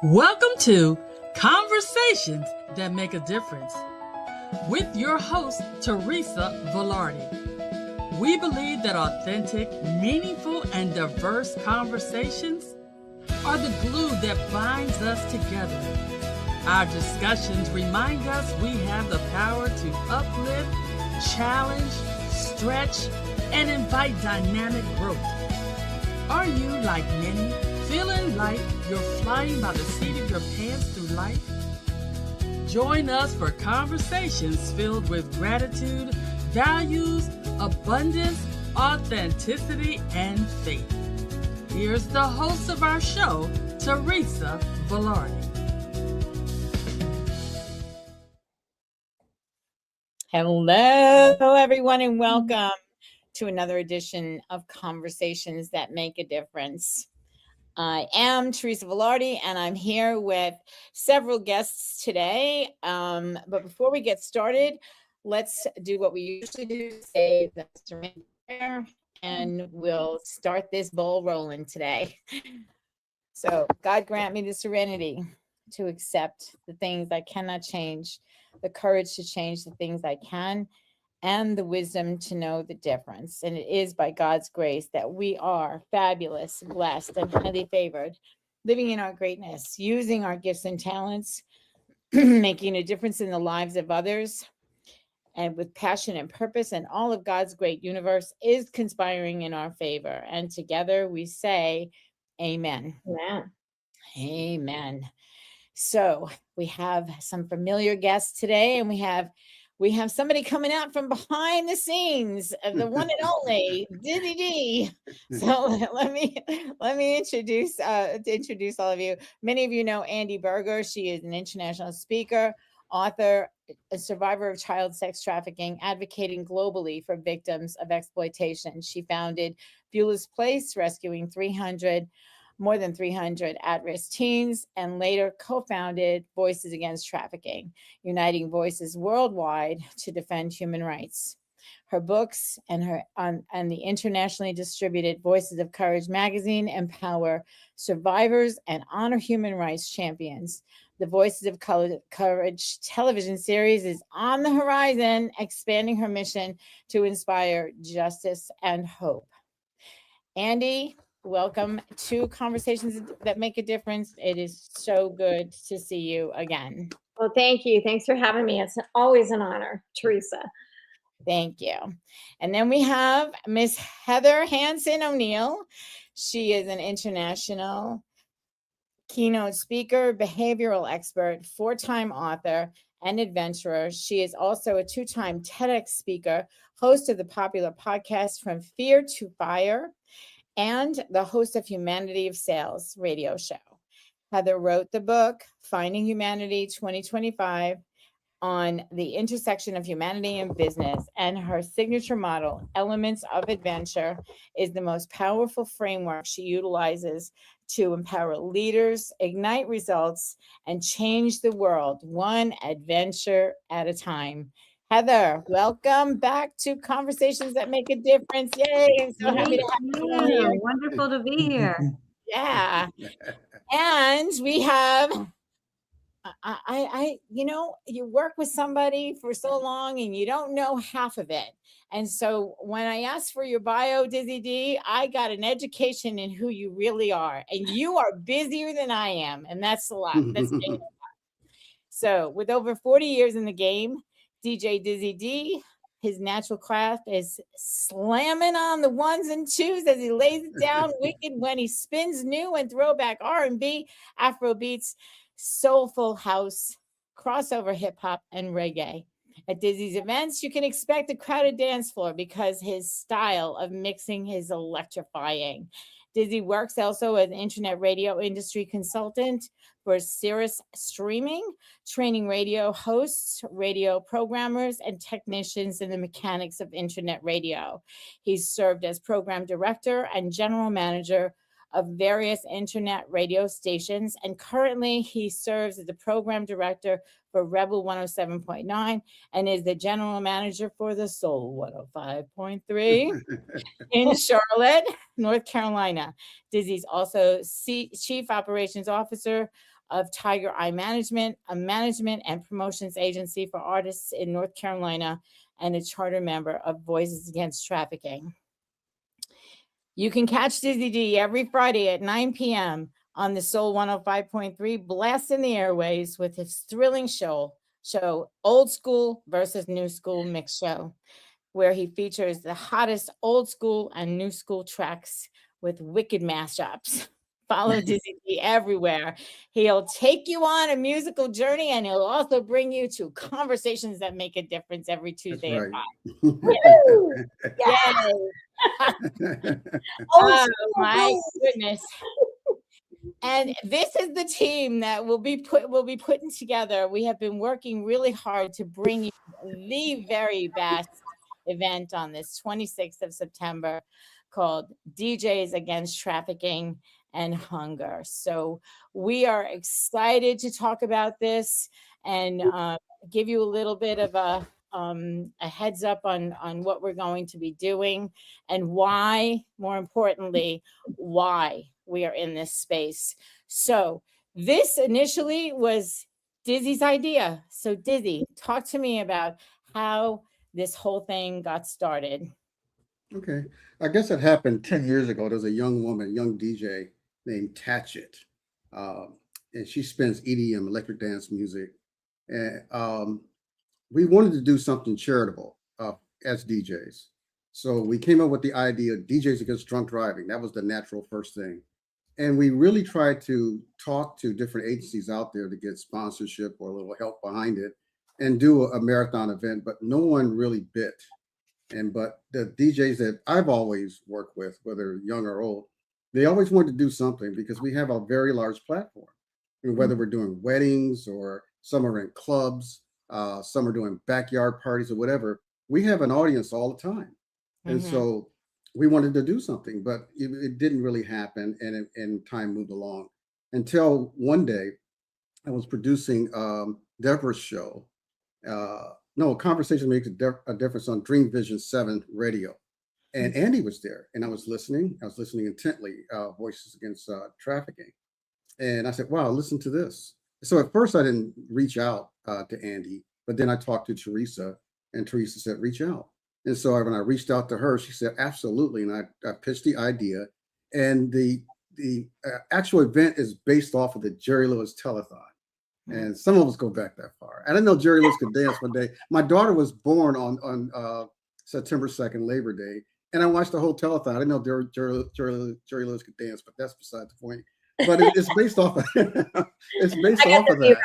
Welcome to Conversations That Make a Difference with your host, Teresa Velardi. We believe that authentic, meaningful, and diverse conversations are the glue that binds us together. Our discussions remind us we have the power to uplift, challenge, stretch, and invite dynamic growth. Are you, like many, feeling like you're flying by the seat of your pants through life? Join us for conversations filled with gratitude, values, abundance, authenticity, and faith. Here's the host of our show, Teresa Velardi. Hello, everyone, and welcome to another edition of Conversations That Make a Difference. I am Teresa Velardi, and I'm here with several guests today. But before we get started, let's do what we usually do, say the prayer, and we'll start this ball rolling today. So, God grant me the serenity to accept the things I cannot change, the courage to change the things I can, and the wisdom to know the difference. And it is by God's grace that we are fabulous, blessed, and highly favored, living in our greatness, using our gifts and talents, making a difference in the lives of others, and with passion and purpose, and all of God's great universe is conspiring in our favor. And together we say, Amen. Amen. Amen. So we have some familiar guests today, and we have somebody coming out from behind the scenes, the one and only Dizzi Dee. So let me introduce all of you. Many of you know Andi Buerger. She is an international speaker, author, a survivor of child sex trafficking, advocating globally for victims of exploitation. She founded Beulah's Place, rescuing more than 300 at-risk teens, and later co-founded Voices Against Trafficking, uniting voices worldwide to defend human rights. Her books and the internationally distributed Voices of Courage magazine empower survivors and honor human rights champions. The Voices of Courage television series is on the horizon, expanding her mission to inspire justice and hope. Andi, welcome to Conversations That Make a Difference. It is so good to see you again. Well, thank you. Thanks for having me. It's always an honor, Teresa. Thank you. And then we have Miss Heather Hansen O'Neill. She is an international keynote speaker, behavioral expert, 4-time author, and adventurer. She is also a 2-time TEDx speaker, host of the popular podcast From Fear to Fire, and the host of Humanity of Sales radio show. Heather wrote the book, Finding Humanity 2025, on the intersection of humanity and business, and her signature model, Elements of Adventure, is the most powerful framework she utilizes to empower leaders, ignite results, and change the world one adventure at a time. Heather, welcome back to Conversations That Make a Difference. Yay, I'm so happy to have you on here. Wonderful to be here. Yeah. And we have, you work with somebody for so long and you don't know half of it. And so when I asked for your bio, Dizzi Dee, I got an education in who you really are. And you are busier than I am. And that's a lot. That's a lot. So with over 40 years in the game, DJ Dizzi Dee, his natural craft is slamming on the ones and twos as he lays it down wicked when he spins new and throwback R&B, Afro beats, soulful house, crossover hip hop, and reggae. At Dizzi's events, you can expect a crowded dance floor because his style of mixing is electrifying. Dizzi works also as an internet radio industry consultant for Sirius Streaming, training radio hosts, radio programmers, and technicians in the mechanics of internet radio. He's served as program director and general manager of various internet radio stations. And currently he serves as the program director for Rebel 107.9 and is the general manager for the Soul 105.3 in Charlotte, North Carolina. Dizzi's also Chief Operations Officer of Tiger Eye Management, a management and promotions agency for artists in North Carolina, and a charter member of Voices Against Trafficking. You can catch Dizzi Dee every Friday at 9 p.m. on the Soul 105.3, blasting the airways with his thrilling show, Old School versus New School Mix Show, where he features the hottest old school and new school tracks with wicked mashups. Follow Dizzi Dee everywhere. He'll take you on a musical journey, and he'll also bring you to Conversations That Make a Difference every Tuesday at 5. Yay! Oh my goodness. And this is the team that we'll be putting together. We have been working really hard to bring you the very best event on this 26th of September called DJs Against Trafficking and Hunger. So we are excited to talk about this and give you a little bit of a heads up on what we're going to be doing and why, more importantly, why we are in this space. So this initially was Dizzi's idea. So Dizzi, talk to me about how this whole thing got started. Okay. I guess it happened 10 years ago. There's a young DJ named Tatchit. And she spins EDM, electric dance music. And we wanted to do something charitable as DJs. So we came up with the idea of DJs Against Drunk Driving. That was the natural first thing. And we really tried to talk to different agencies out there to get sponsorship or a little help behind it and do a marathon event, but no one really bit. But the DJs that I've always worked with, whether young or old, they always wanted to do something because we have a very large platform. And whether we're doing weddings or some are in clubs, some are doing backyard parties or whatever, we have an audience all the time. And so we wanted to do something, but it didn't really happen, and time moved along until one day I was producing Deborah's show. Conversation Makes a Difference on Dream Vision 7 radio. And Andi was there, and I was listening intently, Voices Against Trafficking. And I said, wow, listen to this. So at first I didn't reach out to Andi, but then I talked to Teresa, and Teresa said, reach out. And so when I reached out to her, she said, absolutely. And I pitched the idea. And the actual event is based off of the Jerry Lewis telethon. And some of us go back that far. I didn't know Jerry Lewis could dance one day. My daughter was born on September 2nd, Labor Day. And I watched the whole telethon. I didn't know Jerry Lewis could dance, but that's beside the point. But it's based off of it's based off of that.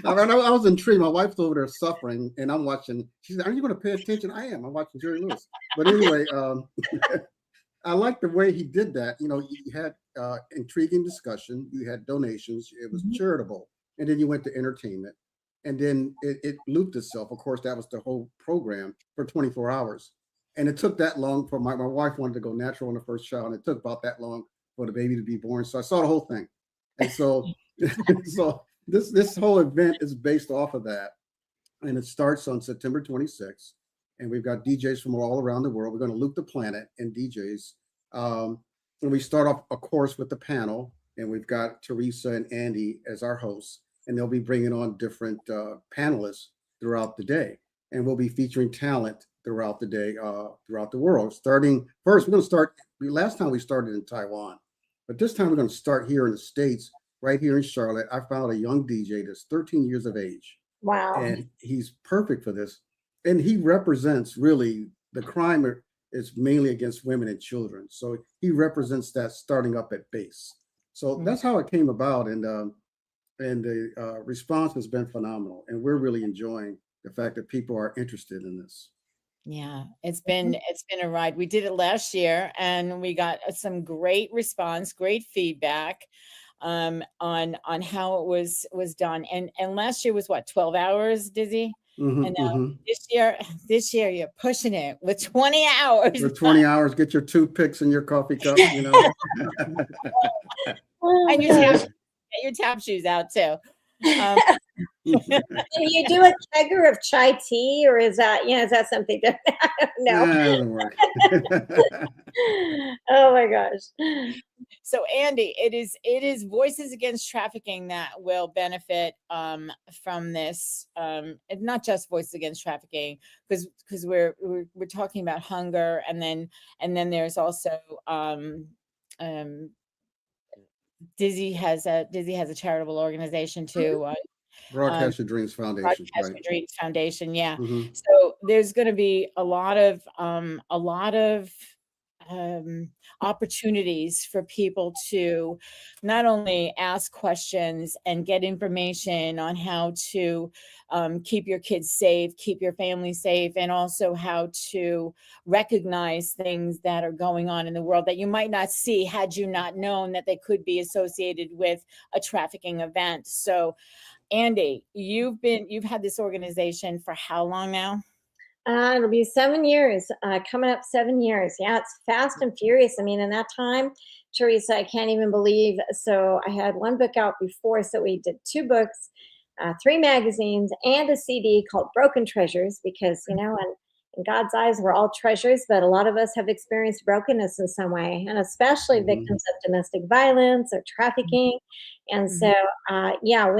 I was intrigued. My wife's over there suffering, and I'm watching. She said, "Are you going to pay attention?" I am. I'm watching Jerry Lewis. But anyway, I like the way he did that. You know, you had intriguing discussion. You had donations. It was charitable, and then you went to entertainment, and then it looped itself. Of course, that was the whole program for 24 hours, and it took that long for my wife wanted to go natural on the first child, and it took about that long for the baby to be born. So I saw the whole thing, and so so. This whole event is based off of that, and it starts on September 26th, and we've got DJs from all around the world. We're going to loop the planet and DJs, and we start off, of course, with the panel, and we've got Teresa and Andi as our hosts, and they'll be bringing on different panelists throughout the day, and we'll be featuring talent throughout the day, throughout the world. Starting first, we're going to start. Last time we started in Taiwan, but this time we're going to start here in the States. Right here in Charlotte, I found a young DJ that's 13 years of age. Wow. And he's perfect for this. And he represents really the crime is mainly against women and children. So he represents that starting up at base. So that's how it came about. And the response has been phenomenal. And we're really enjoying the fact that people are interested in this. Yeah, it's been a ride. We did it last year and we got some great response, great feedback on how it was done. And last year was what, 12 hours, Dizzi? And this year you're pushing it with 20 hours. For 20 hours, get your toothpicks and your coffee cup, you know. And get your tap shoes out too. Can you do a kegger of chai tea, or is that something that no? That doesn't work. Oh my gosh. So Andi, it is Voices Against Trafficking that will benefit from this. Not just Voices Against Trafficking, because we're talking about hunger, and then there's also Dizzi has a charitable organization too. Broadcast Your Dreams Foundation. Broadcast Your Dreams Foundation, yeah. Mm-hmm. So there's going to be a lot of opportunities for people to not only ask questions and get information on how to keep your kids safe, keep your family safe, and also how to recognize things that are going on in the world that you might not see had you not known that they could be associated with a trafficking event. So Andi, you've had this organization for how long now? It'll be 7 years, coming up 7 years. Yeah, it's fast and furious. I mean, in that time, Teresa, I can't even believe. So I had one book out before. So we did 2 books, 3 magazines, and a CD called Broken Treasures, because, you know, in God's eyes, we're all treasures, but a lot of us have experienced brokenness in some way, and especially victims of domestic violence or trafficking. And so, yeah,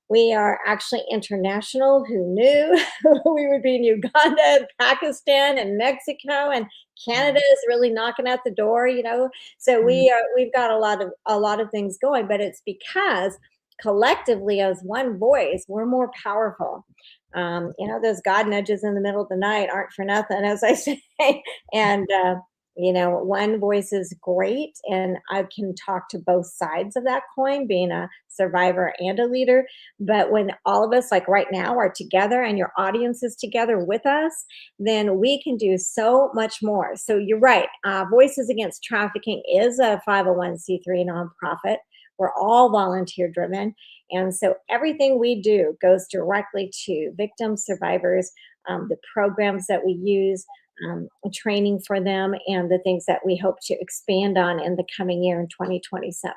we are actually international. Who knew? We would be in Uganda and Pakistan and Mexico, and Canada is really knocking at the door, you know. So we've got a lot of things going, but it's because collectively as one voice, we're more powerful. You know, those God nudges in the middle of the night aren't for nothing, as I say. And you know, one voice is great, and I can talk to both sides of that coin, being a survivor and a leader. But when all of us, like right now, are together and your audience is together with us, then we can do so much more. So you're right. Voices Against Trafficking is a 501c3 nonprofit. We're all volunteer driven. And so everything we do goes directly to victims, survivors, the programs that we use, training for them, and the things that we hope to expand on in the coming year in 2027.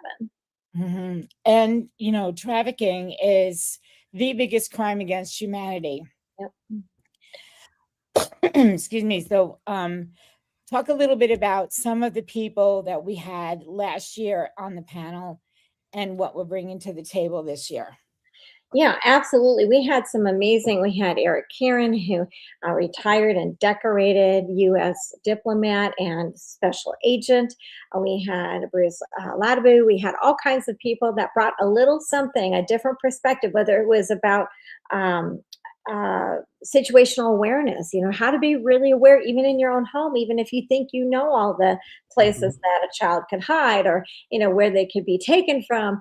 Mm-hmm. And, you know, trafficking is the biggest crime against humanity. Yep. Excuse me. So talk a little bit about some of the people that we had last year on the panel and what we're bringing to the table this year. Yeah, absolutely. We had Eric Karen, who retired and decorated U.S. diplomat and special agent. We had Bruce Ladabu. We had all kinds of people that brought a little something, a different perspective, whether it was about situational awareness, you know, how to be really aware, even in your own home, even if you think you know all the places that a child could hide, or, you know, where they could be taken from.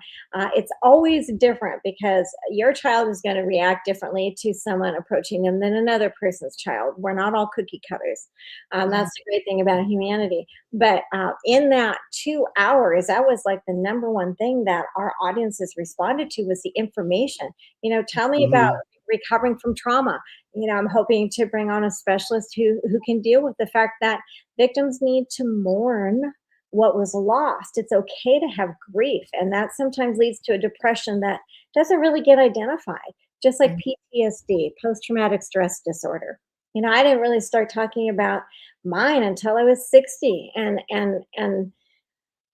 It's always different, because your child is going to react differently to someone approaching them than another person's child. We're not all cookie cutters. That's the great thing about humanity. But in that 2 hours, that was like the number one thing that our audiences responded to, was the information. You know, tell me about recovering from trauma. You know, I'm hoping to bring on a specialist who can deal with the fact that victims need to mourn what was lost. It's okay to have grief, and that sometimes leads to a depression that doesn't really get identified, just like PTSD, post-traumatic stress disorder. You know, I didn't really start talking about mine until I was 60, and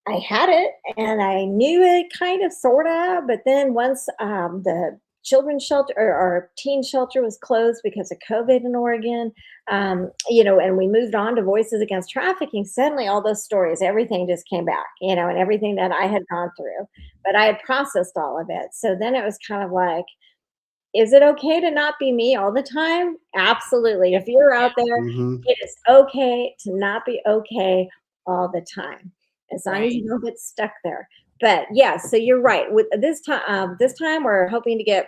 I had it, and I knew it kind of, sort of, but then once the children's shelter or teen shelter was closed because of COVID in Oregon, you know, and we moved on to Voices Against Trafficking, suddenly all those stories, everything just came back, you know, and everything that I had gone through, but I had processed all of it. So then it was kind of like, is it okay to not be me all the time? Absolutely. If you're out there, it is okay to not be okay all the time, as long as you don't get stuck there. But yeah, so you're right. With this time we're hoping to get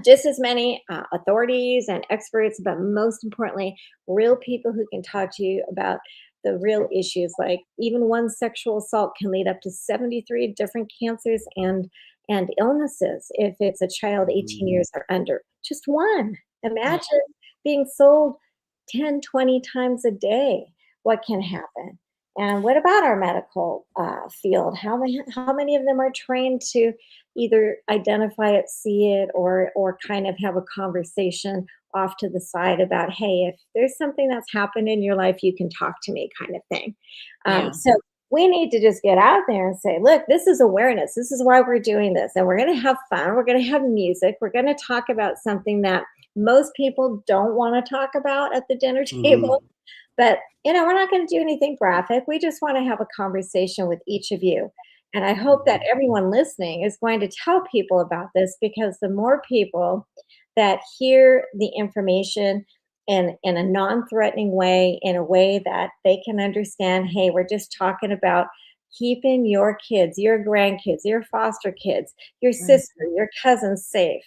just as many authorities and experts, but most importantly, real people who can talk to you about the real issues. Like, even one sexual assault can lead up to 73 different cancers and illnesses if it's a child 18 years or under. Just one. Imagine being sold 10, 20 times a day. What can happen? And what about our medical field? How many of them are trained to either identify it, see it, or kind of have a conversation off to the side about, hey, if there's something that's happened in your life, you can talk to me, kind of thing. So we need to just get out there and say, look, this is awareness. This is why we're doing this. And we're going to have fun. We're going to have music. We're going to talk about something that most people don't want to talk about at the dinner table. But, we're not going to do anything graphic. We just want to have a conversation with each of you. And I hope that everyone listening is going to tell people about this, because the more people that hear the information in a non-threatening way, in a way that they can understand, hey, we're just talking about keeping your kids, your grandkids, your foster kids, your sister, your cousins safe.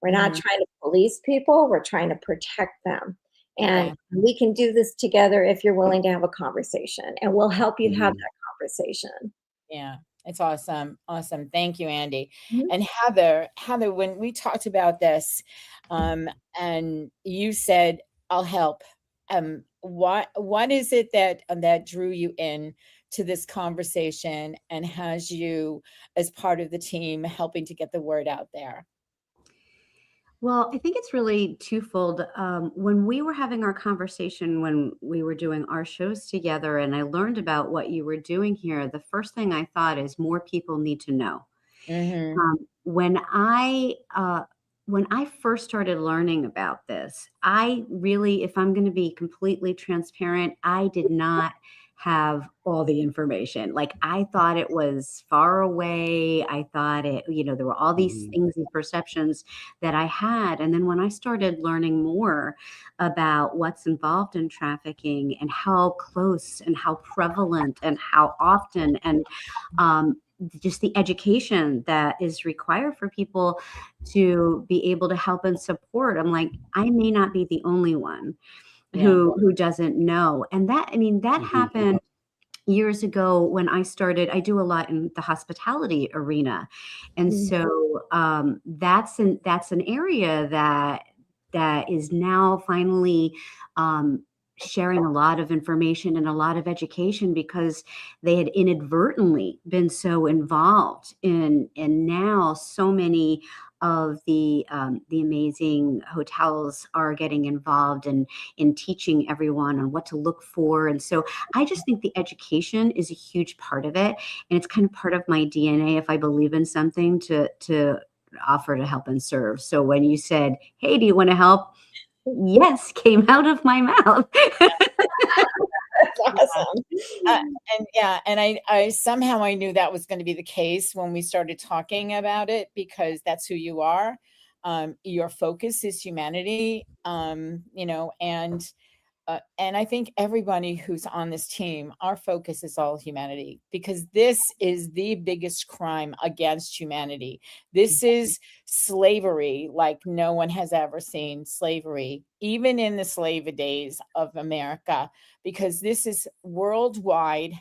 We're not trying to police people. We're trying to protect them. And we can do this together if you're willing to have a conversation, and we'll help you have that conversation. Yeah, it's awesome. Awesome. Thank you, Andi. And Heather, when we talked about this, and you said, I'll help. What is it that drew you in to this conversation and has you, as part of the team, helping to get the word out there? Well, I think it's really twofold. When we were having our conversation, when we were doing our shows together, and I learned about what you were doing here, the first thing I thought is more people need to know. When I first started learning about this, I really, if I'm going to be completely transparent, I did not have all the information. Like, I thought it was far away. I thought it, there were all these things and perceptions that I had. And then when I started learning more about what's involved in trafficking and how close and how prevalent and how often, and just the education that is required for people to be able to help and support, I'm like, I may not be the only one who doesn't know. And that happened years ago when I started. I do a lot in the hospitality arena. And so that's an area that is now finally sharing a lot of information and a lot of education, because they had inadvertently been so involved in, and now so many of the amazing hotels are getting involved in teaching everyone on what to look for. And so I just think the education is a huge part of it. And it's kind of part of my DNA, if I believe in something, to offer to help and serve. So when you said, hey, do you want to help? Yes, came out of my mouth. That's awesome. And I somehow I knew that was going to be the case when we started talking about it, because that's who you are. Your focus is humanity, and I think everybody who's on this team, our focus is all humanity, because this is the biggest crime against humanity. This is slavery like no one has ever seen slavery, even in the slave days of America, because this is worldwide.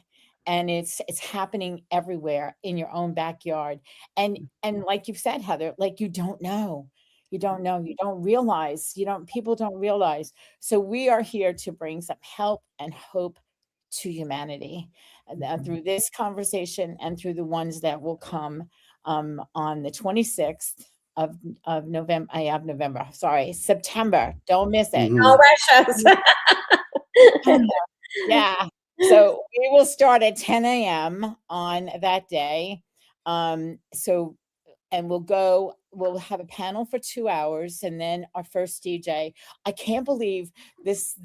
And it's happening everywhere in your own backyard. And like you've said, Heather, like, you don't know. You don't know. You don't realize. People don't realize. So we are here to bring some help and hope to humanity through this conversation and through the ones that will come on the 26th of November. Sorry, September. Don't miss it. Oh, rush us. Yeah. So we will start at 10 a.m. on that day. And we'll have a panel for 2 hours, and then our first DJ. I can't believe this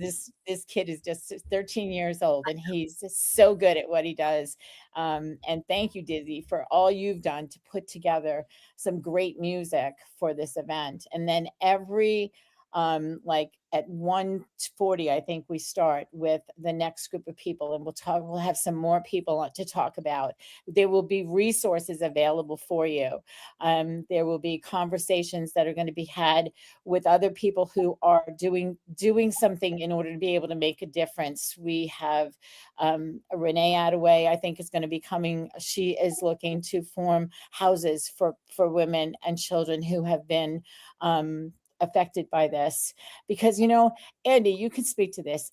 kid is just 13 years old, and he's just so good at what he does. And thank you, Dizzi, for all you've done to put together some great music for this event. And then every like at 1:40, I think we start with the next group of people, and we'll have some more people to talk about. There will be resources available for you. There will be conversations that are going to be had with other people who are doing something in order to be able to make a difference. We have Renee Attaway, I think, is going to be coming. She is looking to form houses for women and children who have been affected by this, because, Andi, you can speak to this.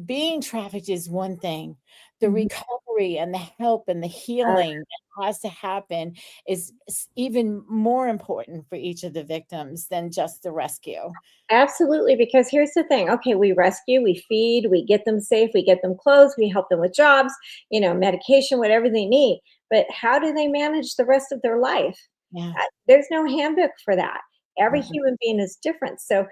Being trafficked is one thing. The recovery and the help and the healing that has to happen is even more important for each of the victims than just the rescue. Absolutely, because here's the thing. Okay, we rescue, we feed, we get them safe, we get them clothes, we help them with jobs, medication, whatever they need. But how do they manage the rest of their life? Yeah. There's no handbook for that. Every human being is different. So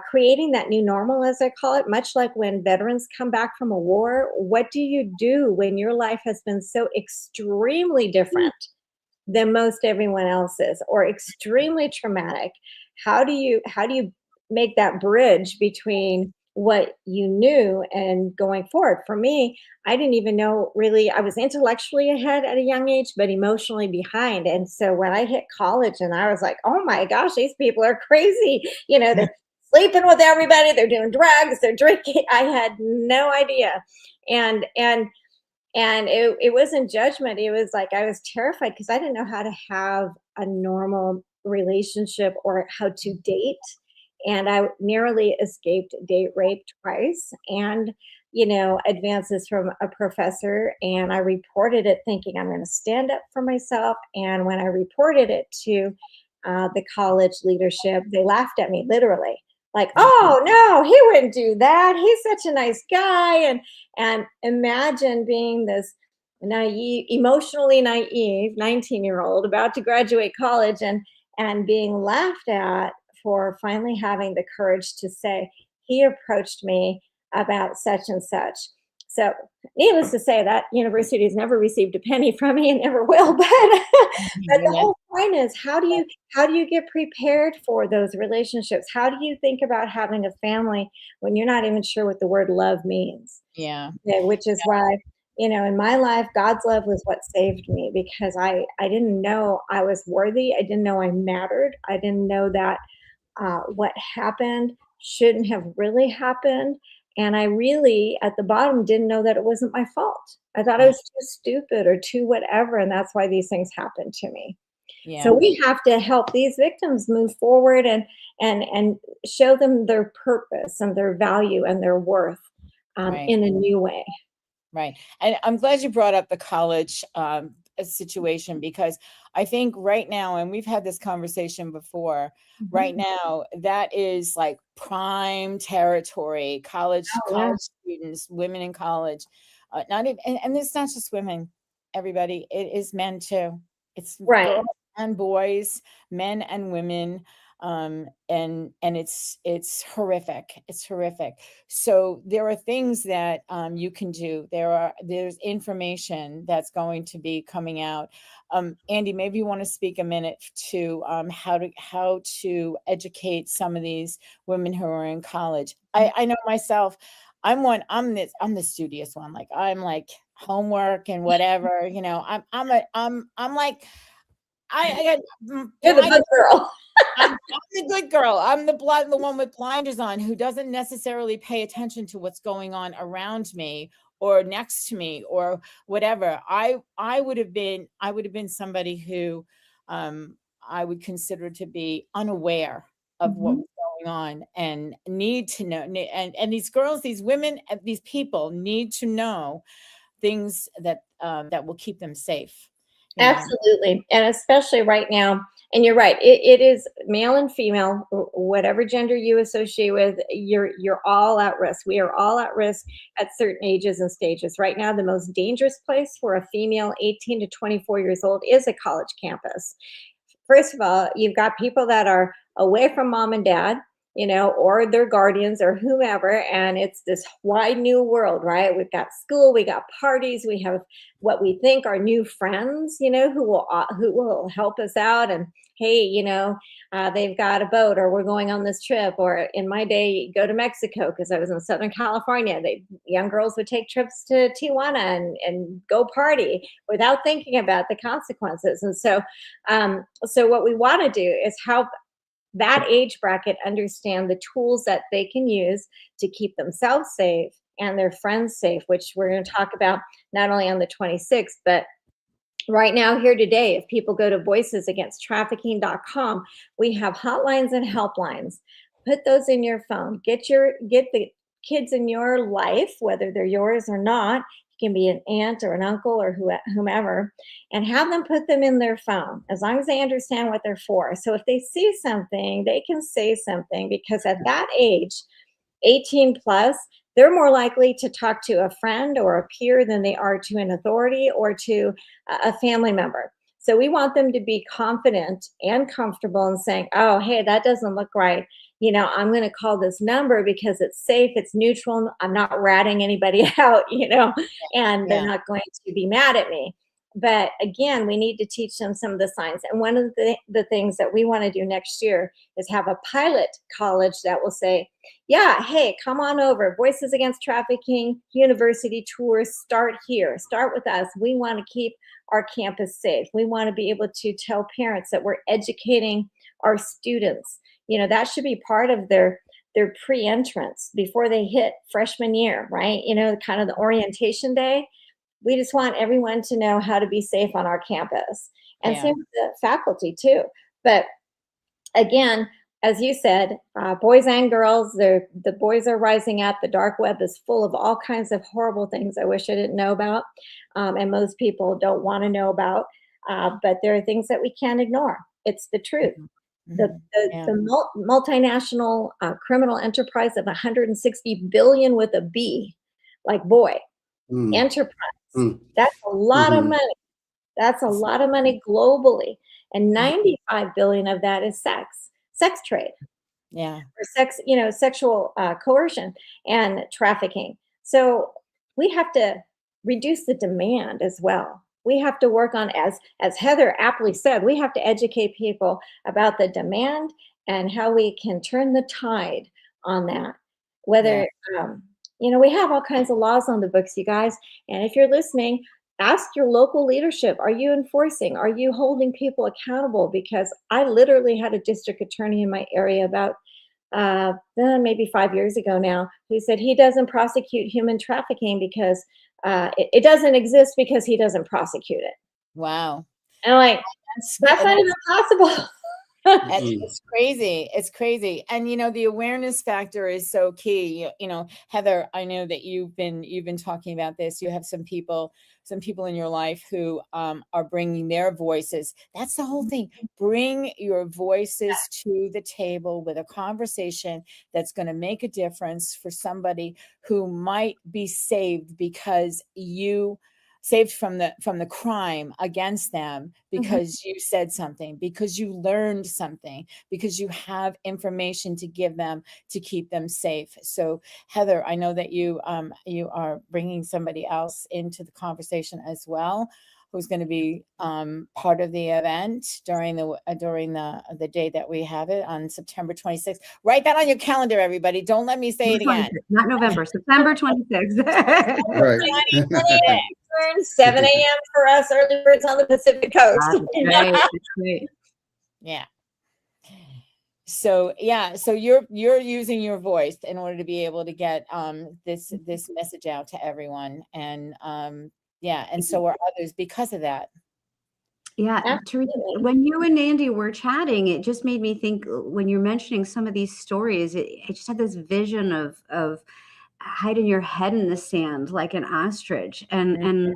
creating that new normal, as I call it, much like when veterans come back from a war, what do you do when your life has been so extremely different than most everyone else's, or extremely traumatic? How do you make that bridge between what you knew and going forward? For me, I didn't even know really. I was intellectually ahead at a young age, but emotionally behind. And so when I hit college, and I was like, oh my gosh, these people are crazy. They're sleeping with everybody, they're doing drugs, they're drinking. I had no idea. And it wasn't judgment. It was like I was terrified because I didn't know how to have a normal relationship or how to date. And I narrowly escaped date rape twice, and advances from a professor. And I reported it thinking I'm going to stand up for myself. And when I reported it to the college leadership, they laughed at me, literally. Like, oh no, he wouldn't do that. He's such a nice guy. And imagine being this emotionally naive 19-year-old about to graduate college and being laughed at for finally having the courage to say, he approached me about such and such. So needless to say, that university has never received a penny from me and never will. But the whole point is, how do you get prepared for those relationships? How do you think about having a family when you're not even sure what the word love means? Yeah. Which is why, in my life, God's love was what saved me, because I didn't know I was worthy. I didn't know I mattered. I didn't know that what happened shouldn't have really happened. And I really, at the bottom, didn't know that it wasn't my fault. I thought I was too stupid or too whatever. And that's why these things happened to me. Yeah. So we have to help these victims move forward and show them their purpose and their value and their worth in a new way. Right. And I'm glad you brought up the college situation, because I think right now, and we've had this conversation before, right now, that is like prime territory. College students, women in college, not even, and it's not just women, everybody, it is men too. It's girls and boys, men and women. And it's horrific. It's horrific. So there are things that you can do. There's information that's going to be coming out. Andi, maybe you want to speak a minute to how to educate some of these women who are in college. I know myself. I'm the studious one. Like, I'm like homework and whatever. I'm like. You're the good girl. I'm the good girl. I'm the one with blinders on, who doesn't necessarily pay attention to what's going on around me or next to me or whatever. I would have been somebody who I would consider to be unaware of what was going on and need to know. And these girls, these women, these people need to know things that will keep them safe. Absolutely. And especially right now, and you're right, it is male and female, whatever gender you associate with, you're all at risk. We are all at risk at certain ages and stages. Right now, the most dangerous place for a female 18 to 24 years old is a college campus. First of all, you've got people that are away from mom and dad, or their guardians or whomever. And it's this wide new world, right? We've got school, we got parties, we have what we think are new friends, who will help us out. And hey, they've got a boat, or we're going on this trip, or in my day, go to Mexico, because I was in Southern California. Young girls would take trips to Tijuana and go party without thinking about the consequences. And so what we want to do is help that age bracket understand the tools that they can use to keep themselves safe and their friends safe, which we're going to talk about not only on the 26th, but Right now, here today, if people go to voicesagainsttrafficking.com, we have hotlines and helplines. Put those in your phone. Get the kids in your life, whether they're yours or not. It can be an aunt or an uncle or whomever, and have them put them in their phone, as long as they understand what they're for. So if they see something, they can say something, because at that age, 18 plus, they're more likely to talk to a friend or a peer than they are to an authority or to a family member. So we want them to be confident and comfortable in saying, oh, hey, that doesn't look right. I'm going to call this number because it's safe, it's neutral, I'm not ratting anybody out, and they're not going to be mad at me. But again, we need to teach them some of the signs. And one of the things that we want to do next year is have a pilot college that will say, yeah, hey, come on over. Voices Against Trafficking University tours start here. Start with us. We want to keep our campus safe. We want to be able to tell parents that we're educating our students. That should be part of their pre-entrance before they hit freshman year, right? Kind of the orientation day. We just want everyone to know how to be safe on our campus, and same with the faculty too. But again, as you said, boys and girls, the boys are rising up. The dark web is full of all kinds of horrible things I wish I didn't know about, and most people don't want to know about. But there are things that we can't ignore. It's the truth. The multinational criminal enterprise of 160 billion with a B, like boy, enterprise. That's a lot of money. That's a lot of money globally. And 95 billion of that is sex trade. Yeah. Or sexual coercion and trafficking. So we have to reduce the demand as well. We have to work on, as Heather aptly said, we have to educate people about the demand and how we can turn the tide on that. Whether, we have all kinds of laws on the books, you guys. And if you're listening, ask your local leadership. Are you enforcing? Are you holding people accountable? Because I literally had a district attorney in my area about maybe 5 years ago now, who said he doesn't prosecute human trafficking because it doesn't exist because he doesn't prosecute it. Wow. And I'm like, that's not even possible. It's crazy. It's crazy. And the awareness factor is so key. Heather, I know that you've been talking about this. You have some people in your life who are bringing their voices. That's the whole thing. Bring your voices to the table with a conversation that's going to make a difference for somebody who might be saved because you saved from the crime against them, because you said something, because you learned something, because you have information to give them to keep them safe. So Heather, I know that you are bringing somebody else into the conversation as well, who's going to be part of the event during the day that we have it on September 26th. Write that on your calendar, everybody. Don't let me say it again. Not November, September 26th. Right. 7 a.m. for us early birds on the Pacific Coast. That's great. Yeah. So you're using your voice in order to be able to get this message out to everyone, and and so are others because of that. Yeah, Teresa, when you and Andi were chatting, it just made me think, when you're mentioning some of these stories, I just had this vision of hiding your head in the sand like an ostrich. And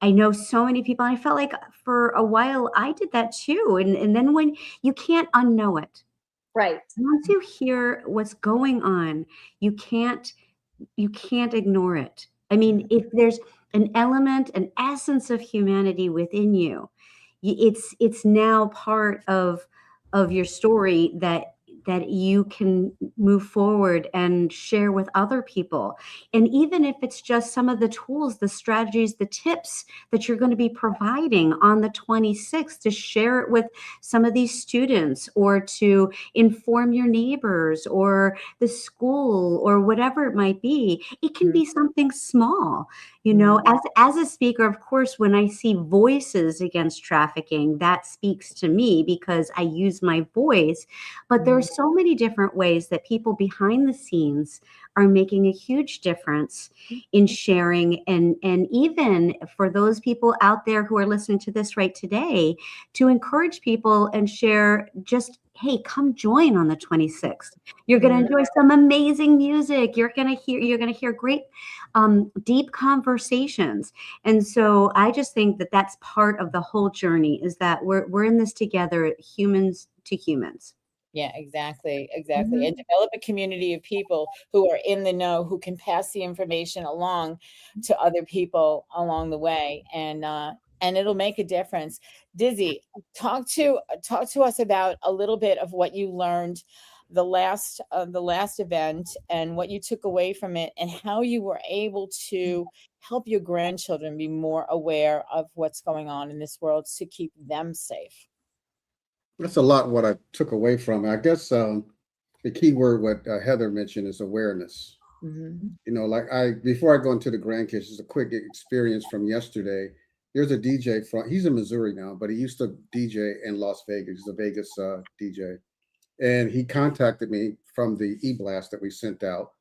I know so many people, and I felt like for a while I did that too. And then when you can't unknow it. Right. Once you hear what's going on, you can't ignore it. I mean, if there's an element, an essence of humanity within you, it's now part of your story that you can move forward and share with other people. And even if it's just some of the tools, the strategies, the tips that you're going to be providing on the 26th to share it with some of these students, or to inform your neighbors or the school or whatever it might be, it can be something small. As a speaker, of course, when I see Voices Against Trafficking, that speaks to me because I use my voice. But there are so many different ways that people behind the scenes are making a huge difference in sharing, and even for those people out there who are listening to this right today, to encourage people and share just, hey, come join on the 26th. You're going to enjoy some amazing music. You're going to hear great, deep conversations. And so I just think that that's part of the whole journey, is that we're in this together, humans to humans. Yeah, exactly. And develop a community of people who are in the know, who can pass the information along to other people along the way, and it'll make a difference. Dizzi, talk to us about a little bit of what you learned the last event, and what you took away from it, and how you were able to help your grandchildren be more aware of what's going on in this world to keep them safe. That's a lot what I took away from it. I guess the key word, what Heather mentioned, is awareness. You know, like before I go into the grandkids, just a quick experience from yesterday. There's a DJ he's in Missouri now, but he used to DJ in Las Vegas. He's a Vegas DJ. And he contacted me from the e-blast that we sent out.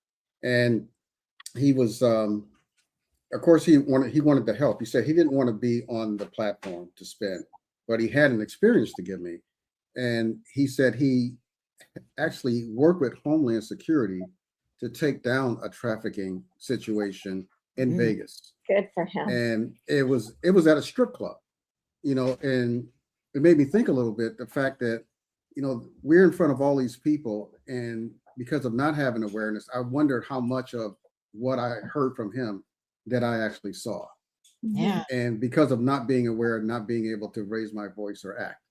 And he was, of course, he wanted to help. He said he didn't want to be on the platform to spend, but he had an experience to give me. And he said he actually worked with Homeland Security to take down a trafficking situation in Vegas. Good for him. And it was at a strip club, you know, and it made me think a little bit, the fact that, you know, we're in front of all these people, and because of not having awareness, I wondered how much of what I heard from him that I actually saw. Yeah. And because of not being aware, not being able to raise my voice or act.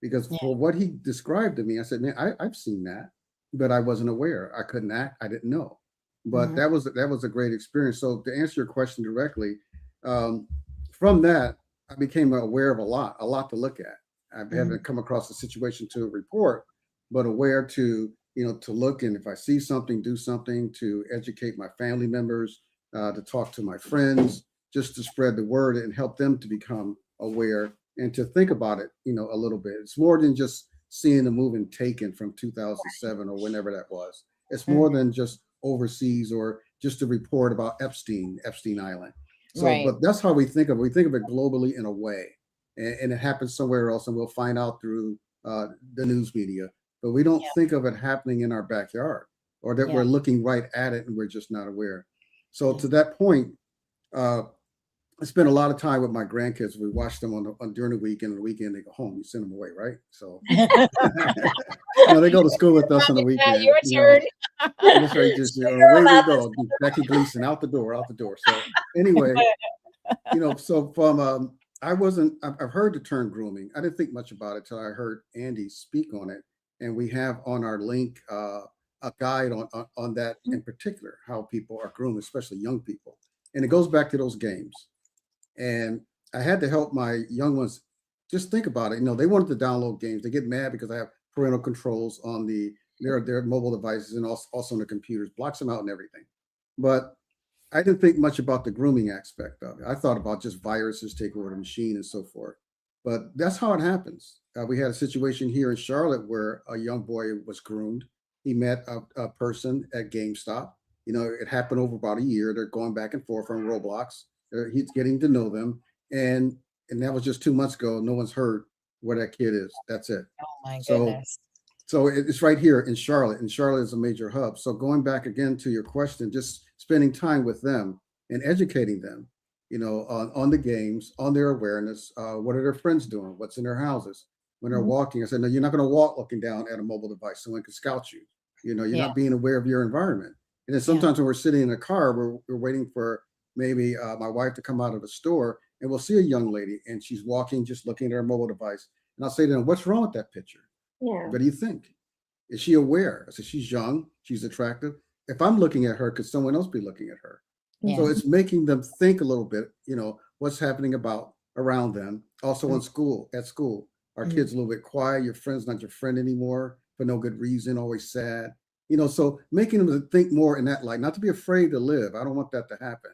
Because for what he described to me, I said, man, I've seen that, but I wasn't aware. I couldn't act. I didn't know. But that was a great experience. So to answer your question directly, from that, I became aware of a lot to look at. I haven't come across a situation to report, but aware to, you know, to look, and if I see something, do something to educate my family members, to talk to my friends, just to spread the word and help them to become aware and to think about it, you know, a little bit. It's more than just seeing the movie Taken from 2007 or whenever that was. It's more than just overseas or just a report about Epstein Island. So, but that's how we think of it. We think of it globally in a way, and it happens somewhere else, and we'll find out through the news media. But we don't think of it happening in our backyard, or that we're looking right at it and we're just not aware. So to that point, I spend a lot of time with my grandkids. We watch them during the weekend. On the weekend, they go home. You send them away, right? So you know, they go to school with us on the weekend. Your turn. That's right. Just, you know, away we go. Becky Gleason out the door. So anyway, you know, so from I've heard the term grooming. I didn't think much about it till I heard Andi speak on it, and we have on our link a guide on that in particular, how people are groomed, especially young people, and it goes back to those games. And I had to help my young ones just think about it. You know, they wanted to download games. They get mad because I have parental controls on their mobile devices and also on the computers, blocks them out and everything. But I didn't think much about the grooming aspect of it. I thought about just viruses taking over the machine and so forth. But that's how it happens. We had a situation here in Charlotte where a young boy was groomed. He met a person at GameStop. You know, it happened over about a year. They're going back and forth on Roblox. He's getting to know them. And that was just 2 months ago. No one's heard where that kid is. That's it. Oh my goodness. So it's right here in Charlotte, and Charlotte is a major hub. So going back again to your question, just spending time with them and educating them, you know, on the games, on their awareness. What are their friends doing? What's in their houses? When they're walking, I said, no, you're not going to walk looking down at a mobile device. Someone can scout you. You know, you're not being aware of your environment. And then sometimes when we're sitting in a car, we're waiting for maybe my wife to come out of the store, and we'll see a young lady and she's walking, just looking at her mobile device. And I'll say to them, what's wrong with that picture? Yeah. What do you think? Is she aware? I said, she's young, she's attractive. If I'm looking at her, could someone else be looking at her? Yeah. So it's making them think a little bit, you know, what's happening around them. Also at school, our kids a little bit quiet. Your friend's not your friend anymore for no good reason, always sad. You know, so making them think more in that light, not to be afraid to live. I don't want that to happen.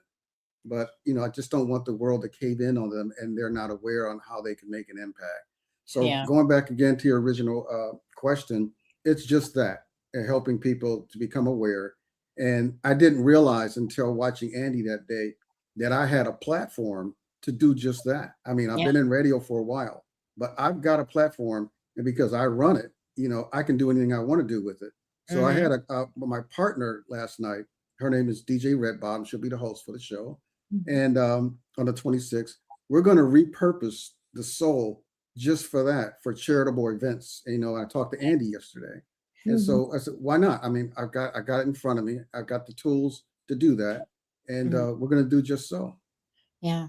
But, you know, I just don't want the world to cave in on them and they're not aware on how they can make an impact. So going back again to your original question, it's just that. at helping people to become aware. And I didn't realize until watching Andi that day that I had a platform to do just that. I mean, I've been in radio for a while, but I've got a platform, and because I run it, I can do anything I want to do with it. So I had my partner last night. Her name is DJ Redbottom. She'll be the host for the show. And on the 26th, we're going to repurpose the soul just for that, for charitable events. I talked to Andi yesterday. And so I said, why not? I mean, I got it in front of me. I've got the tools to do that. And we're going to do just so. Yeah.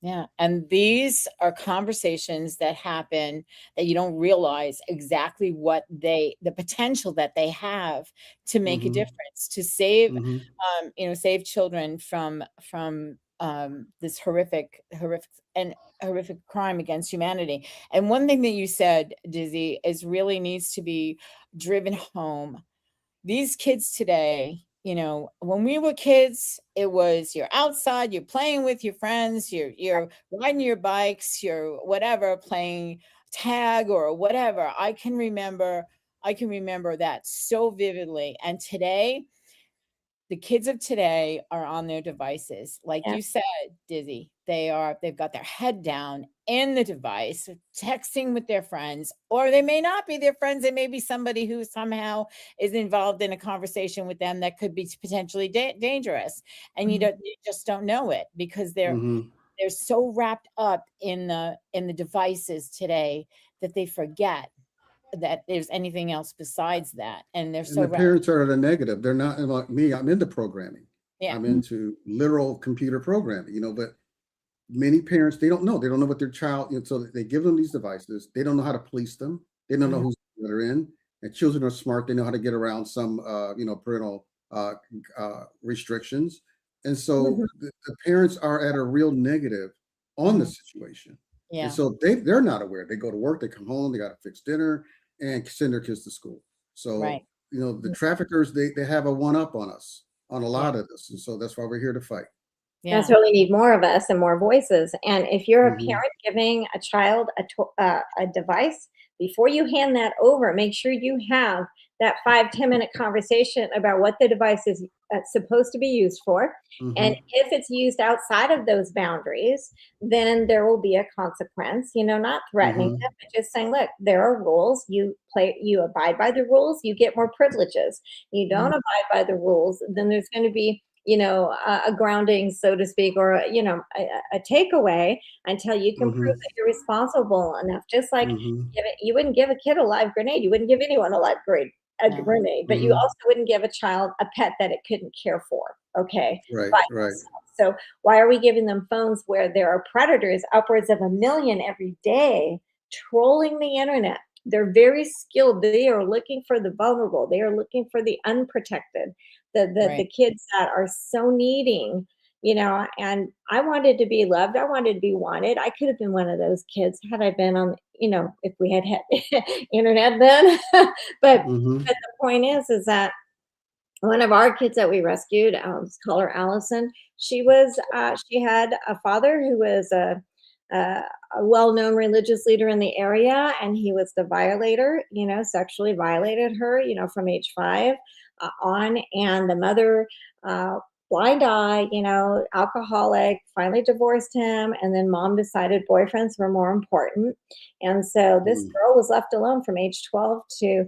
Yeah. And these are conversations that happen that you don't realize exactly the potential that they have to make a difference, to save, save children from this horrific crime against humanity. And one thing that you said, Dizzi, is really needs to be driven home. These kids today, when we were kids, it was you're outside, you're playing with your friends, you're riding your bikes, you're whatever, playing tag or whatever. I can remember that so vividly. And today, the kids of today are on their devices. Like you said, Dizzi, they've got their head down in the device, texting with their friends, or they may not be their friends. They may be somebody who somehow is involved in a conversation with them that could be potentially dangerous. And you just don't know it because they're so wrapped up in the devices today that they forget that there's anything else besides that. And the parents are the negative. They're not like me. I'm into programming. Yeah. I'm into literal computer programming, but many parents, they don't know what their child, so they give them these devices. They don't know how to police them. They don't know who's they're in. And children are smart. They know how to get around some, parental restrictions. And so the parents are at a real negative on the situation. Yeah. And so they're not aware. They go to work, they come home, they got to fix dinner and send their kids to school. So, the traffickers, they have a one-up on us on a lot of this. And so that's why we're here to fight. Yeah. That's really need more of us and more voices. And if you're a parent giving a child a device, before you hand that over, make sure you have that 5-10 minute conversation about what the device is supposed to be used for. And if it's used outside of those boundaries, then there will be a consequence, not threatening them, but just saying, look, there are rules. You abide by the rules, you get more privileges. You don't abide by the rules, then there's going to be a grounding, so to speak, or a takeaway until you can prove that you're responsible enough. Just like you wouldn't give a kid a live grenade, you wouldn't give anyone a live grenade, but you also wouldn't give a child a pet that it couldn't care for. Okay, right. So why are we giving them phones where there are predators, upwards of 1 million every day, trolling the internet? They're very skilled. They are looking for the vulnerable. They are looking for the unprotected, the kids that are so needing, and I wanted to be loved. I wanted to be wanted. I could have been one of those kids had I been on, if we had internet then. but the point is that one of our kids that we rescued, let's call her Allison, she had a father who was a well-known religious leader in the area, and he was the violator, sexually violated her, from age 5 on, and the mother, blind eye, alcoholic, finally divorced him, and then mom decided boyfriends were more important, and so this girl was left alone from age 12 to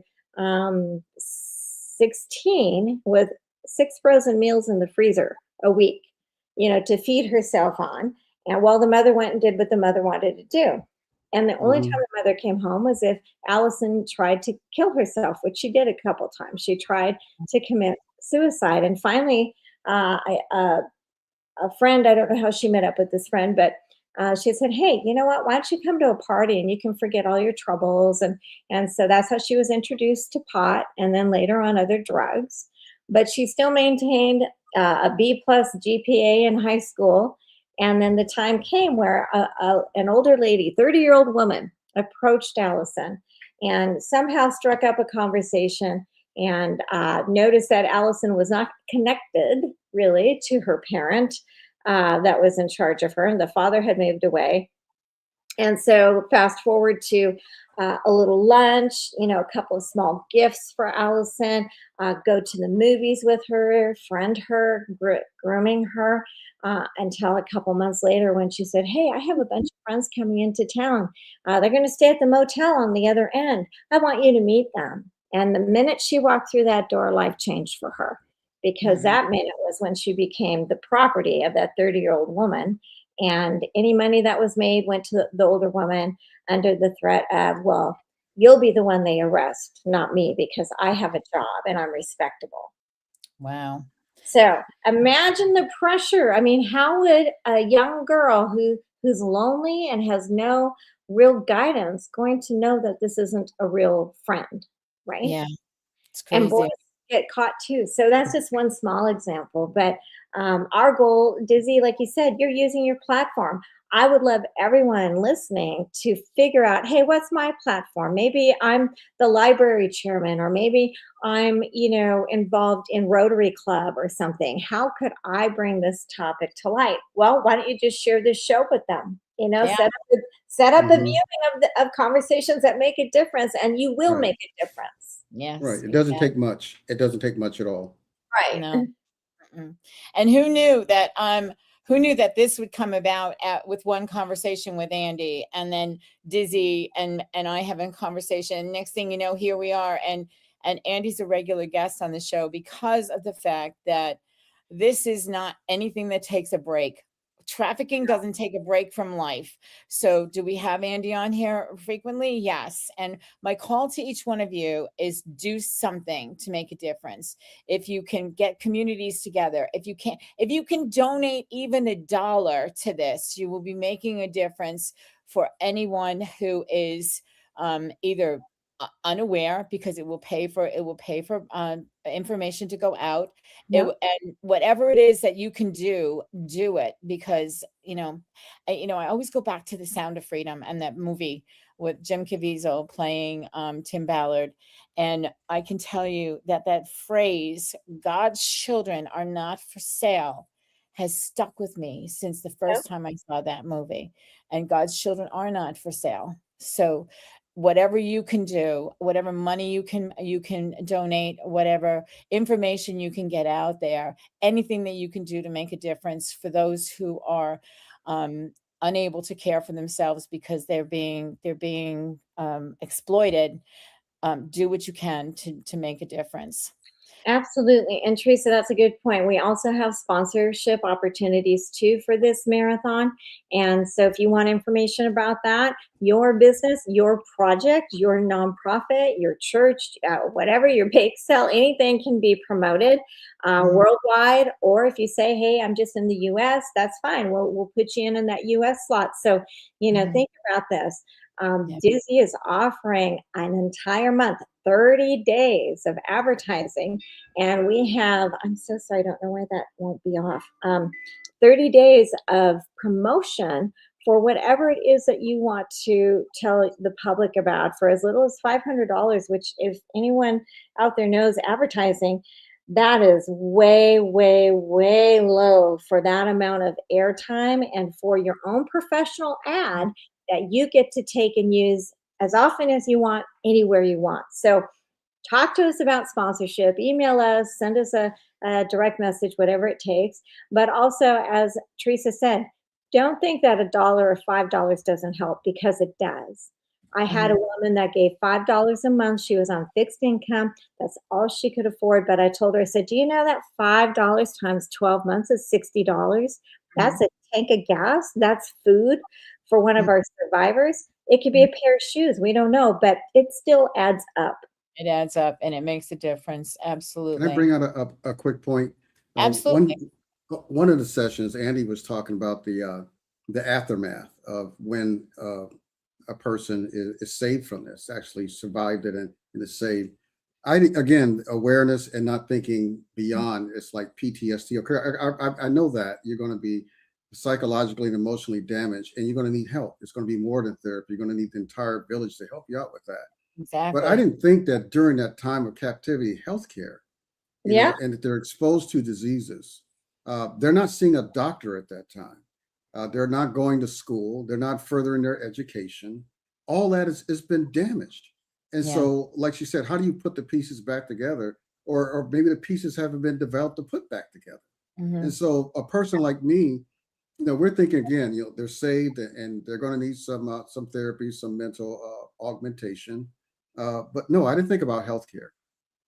16 with 6 frozen meals in the freezer a week, to feed herself on. And while the mother went and did what the mother wanted to do. And the only time the mother came home was if Allison tried to kill herself, which she did a couple times. She tried to commit suicide. And finally, a friend, I don't know how she met up with this friend, but she said, hey, you know what? Why don't you come to a party and you can forget all your troubles? And so that's how she was introduced to pot and then later on other drugs. But she still maintained a B+ GPA in high school. And then the time came where an older lady, 30-year-old woman, approached Allison and somehow struck up a conversation and noticed that Allison was not connected really to her parent that was in charge of her. And the father had moved away. And so fast forward to a little lunch, a couple of small gifts for Allison, go to the movies with her, friend her, grooming her, until a couple months later when she said, hey, I have a bunch of friends coming into town. They're going to stay at the motel on the other end. I want you to meet them. And the minute she walked through that door, life changed for her, because that minute was when she became the property of that 30-year-old woman. And any money that was made went to the older woman under the threat of, well, you'll be the one they arrest, not me, because I have a job and I'm respectable. Wow. So imagine the pressure. I mean, how would a young girl who's lonely and has no real guidance going to know that this isn't a real friend, right? Yeah, it's crazy. And boys get caught too. So that's just one small example. But our goal, Dizzi, like you said, you're using your platform. I would love everyone listening to figure out, hey, what's my platform? Maybe I'm the library chairman, or maybe I'm, involved in Rotary Club or something. How could I bring this topic to light? Well, why don't you just share this show with them? Yeah. Set up a viewing of Conversations That Make a Difference, and you will make a difference. Yes. Right. It doesn't take much. It doesn't take much at all. Right. No. And who knew that this would come about with one conversation with Andi, and then Dizzi and I having a conversation. Next thing you know, here we are, and Andi's a regular guest on the show because of the fact that this is not anything that takes a break. Trafficking doesn't take a break from life. So do we have Andi on here frequently? Yes. And my call to each one of you is do something to make a difference. If you can get communities together, if you can donate even $1 to this, you will be making a difference for anyone who is either unaware, because it will pay for information to go out. And whatever it is that you can do it, because I always go back to The Sound of Freedom and that movie with Jim Caviezel playing Tim Ballard. And I can tell you that phrase, God's children are not for sale, has stuck with me since the first time I saw that movie. And God's children are not for sale. So whatever you can do, whatever money you can donate, whatever information you can get out there, anything that you can do to make a difference for those who are unable to care for themselves because they're being exploited, do what you can to make a difference. Absolutely. And Teresa, that's a good point. We also have sponsorship opportunities too for this marathon. And so if you want information about that, your business, your project, your nonprofit, your church, whatever, your bake sale, anything can be promoted worldwide. Or if you say, hey, I'm just in the US, that's fine. We'll put you in that US slot. So, think about this. Dizzi is offering an entire month, 30 days of advertising. And we have, I'm so sorry, I don't know why that won't be off, 30 days of promotion for whatever it is that you want to tell the public about for as little as $500, which if anyone out there knows advertising, that is way, way, way low for that amount of airtime and for your own professional ad that you get to take and use as often as you want, anywhere you want. So talk to us about sponsorship, email us, send us a direct message, whatever it takes. But also, as Teresa said, don't think that $1 or $5 doesn't help, because it does. I had a woman that gave $5 a month. She was on fixed income. That's all she could afford. But I told her, I said, do you know that $5 times 12 months is $60? That's a tank of gas. That's food for one of our survivors. It could be a pair of shoes. We don't know, but it still adds up. It adds up and it makes a difference. Absolutely. Can I bring out a quick point? Absolutely. One of the sessions, Andi was talking about the aftermath of when a person is saved from this, actually survived it and is saved. Again, awareness and not thinking beyond. It's like PTSD. Okay, I know that you're going to be psychologically and emotionally damaged, and you're going to need help. It's going to be more than therapy. You're going to need the entire village to help you out with that. Exactly. But I didn't think that during that time of captivity, healthcare, and that they're exposed to diseases, they're not seeing a doctor at that time. They're not going to school. They're not furthering their education. All that has been damaged. And so, like she said, how do you put the pieces back together? Or maybe the pieces haven't been developed to put back together. And so a person like me, we're thinking again, they're saved and they're going to need some therapy, some mental augmentation. But no, I didn't think about healthcare.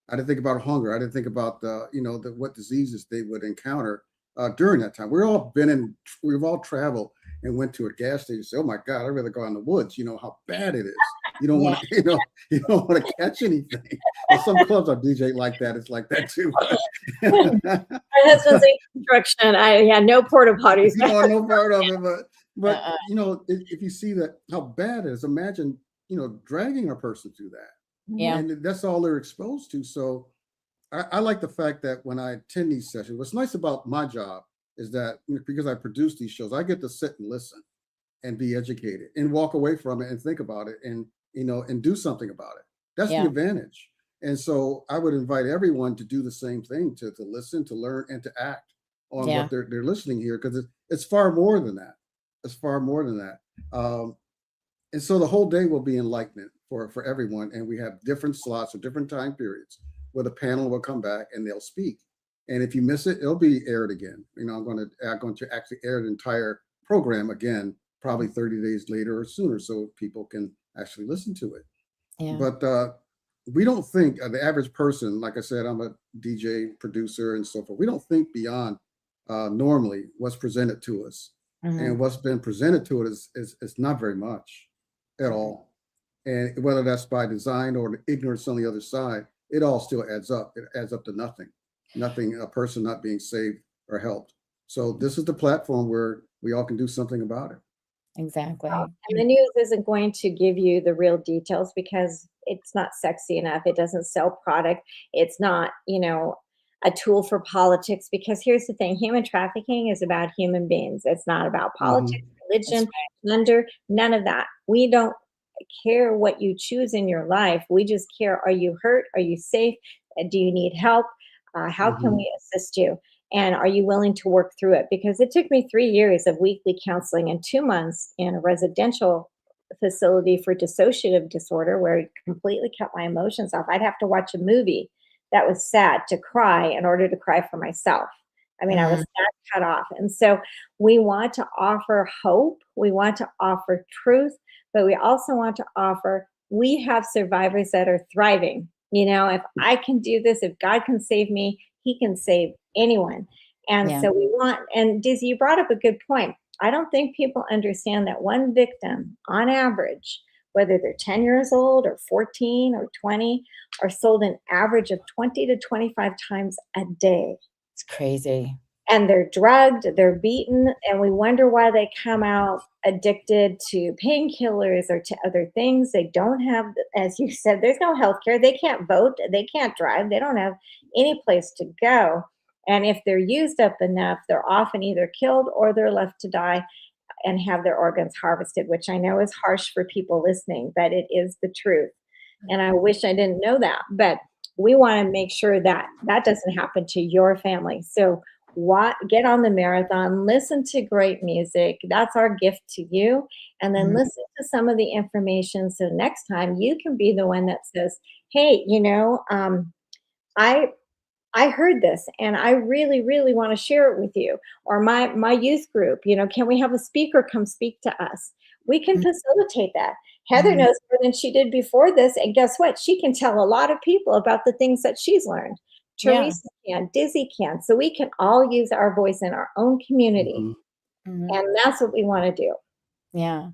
I didn't think about hunger. I didn't think about what diseases they would encounter during that time. We've all traveled and went to a gas station and say, "Oh my God, I'd rather go out in the woods." You know how bad it is. You don't want to, you don't want to catch anything. Well, some clubs are DJ like that. It's like that too. My husband's in construction. No porta potties. No part of it, but if you see that how bad it is, imagine dragging a person through that. Yeah. And that's all they're exposed to. So I like the fact that when I attend these sessions, what's nice about my job is that because I produce these shows, I get to sit and listen and be educated and walk away from it and think about it and do something about it. That's the advantage. And so I would invite everyone to do the same thing, to listen, to learn, and to act on what they're listening here, because it's far more than that. It's far more than that. And so the whole day will be enlightenment for everyone. And we have different slots or different time periods where the panel will come back and they'll speak. And if you miss it, it'll be aired again. I'm going to actually air the entire program again, probably 30 days later or sooner, so people can actually listen to it. Yeah. But we don't think, the average person, like I said, I'm a DJ producer and so forth, we don't think beyond normally what's presented to us. And what's been presented to us is not very much at all. And whether that's by design or the ignorance on the other side, it all still adds up. It adds up to nothing, a person not being saved or helped. So this is the platform where we all can do something about it. Exactly. And the news isn't going to give you the real details because it's not sexy enough. It doesn't sell product. It's not, a tool for politics, because here's the thing, human trafficking is about human beings. It's not about politics, religion, gender, none of that. We don't care what you choose in your life. We just care, are you hurt? Are you safe? Do you need help? How can we assist you? And are you willing to work through it? Because it took me 3 years of weekly counseling and 2 months in a residential facility for dissociative disorder, where it completely cut my emotions off. I'd have to watch a movie that was sad to cry in order to cry for myself. I mean, I was that cut off. And so we want to offer hope. We want to offer truth, but we also want to offer, we have survivors that are thriving. If I can do this, if God can save me, he can save anyone. And so we want, and Dizzi, you brought up a good point. I don't think people understand that one victim on average, whether they're 10 years old or 14 or 20, are sold an average of 20 to 25 times a day. It's crazy. And they're drugged, they're beaten, and we wonder why they come out addicted to painkillers or to other things. They don't have, as you said, there's no health care. They can't vote. They can't drive. They don't have any place to go. And if they're used up enough, they're often either killed or they're left to die and have their organs harvested, which I know is harsh for people listening, but it is the truth. And I wish I didn't know that, but we want to make sure that that doesn't happen to your family. So get on the marathon, listen to great music. That's our gift to you. And then listen to some of the information. So next time you can be the one that says, hey, I heard this and I really, really want to share it with you. Or my youth group, can we have a speaker come speak to us? We can facilitate that. Heather knows more than she did before this. And guess what? She can tell a lot of people about the things that she's learned. Teresa can, Dizzi can. So we can all use our voice in our own community. And that's what we want to do. Yeah.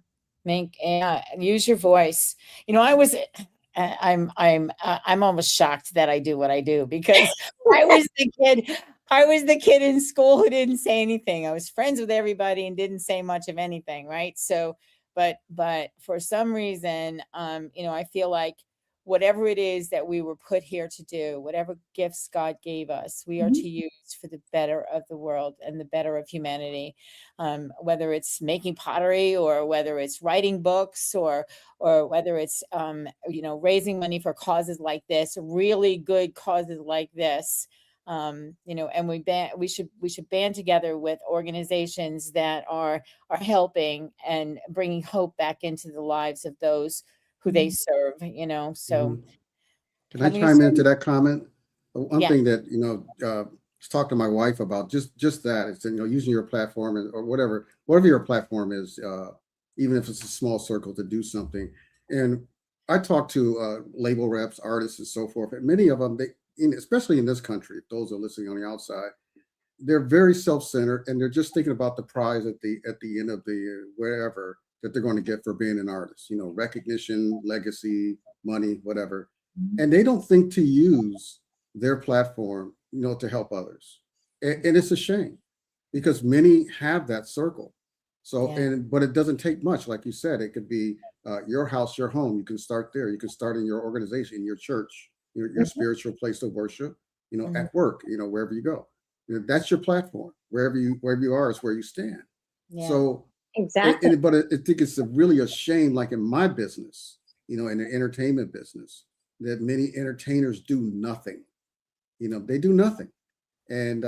Use your voice. I'm almost shocked that I do what I do, because I was the kid in school who didn't say anything. I was friends with everybody and didn't say much of anything. Right. So, but for some reason, I feel like whatever it is that we were put here to do, whatever gifts God gave us, we are to use for the better of the world and the better of humanity. Whether it's making pottery, or whether it's writing books, or whether it's, raising money for causes like this, really good causes like this. And we should band together with organizations that are helping and bringing hope back into the lives of those who they serve. So can I chime into that comment? One Yeah. thing that talk to my wife about just that it's using your platform or whatever your platform is, even if it's a small circle, to do something. And I talk to label reps, artists, and so forth, and many of them, especially in this country, those are listening on the outside, they're very self-centered, and they're just thinking about the prize at the end of the wherever that they're going to get for being an artist, recognition, legacy, money, whatever. And they don't think to use their platform, to help others. And it's a shame, because many have that circle. So, but it doesn't take much. Like you said, it could be your house, your home. You can start there. You can start in your organization, your church, your spiritual place of worship, at work, wherever you go. That's your platform. Wherever you are is where you stand. Yeah. So exactly. But I think it's really a shame, like in my business, in the entertainment business, that many entertainers do nothing. They do nothing. And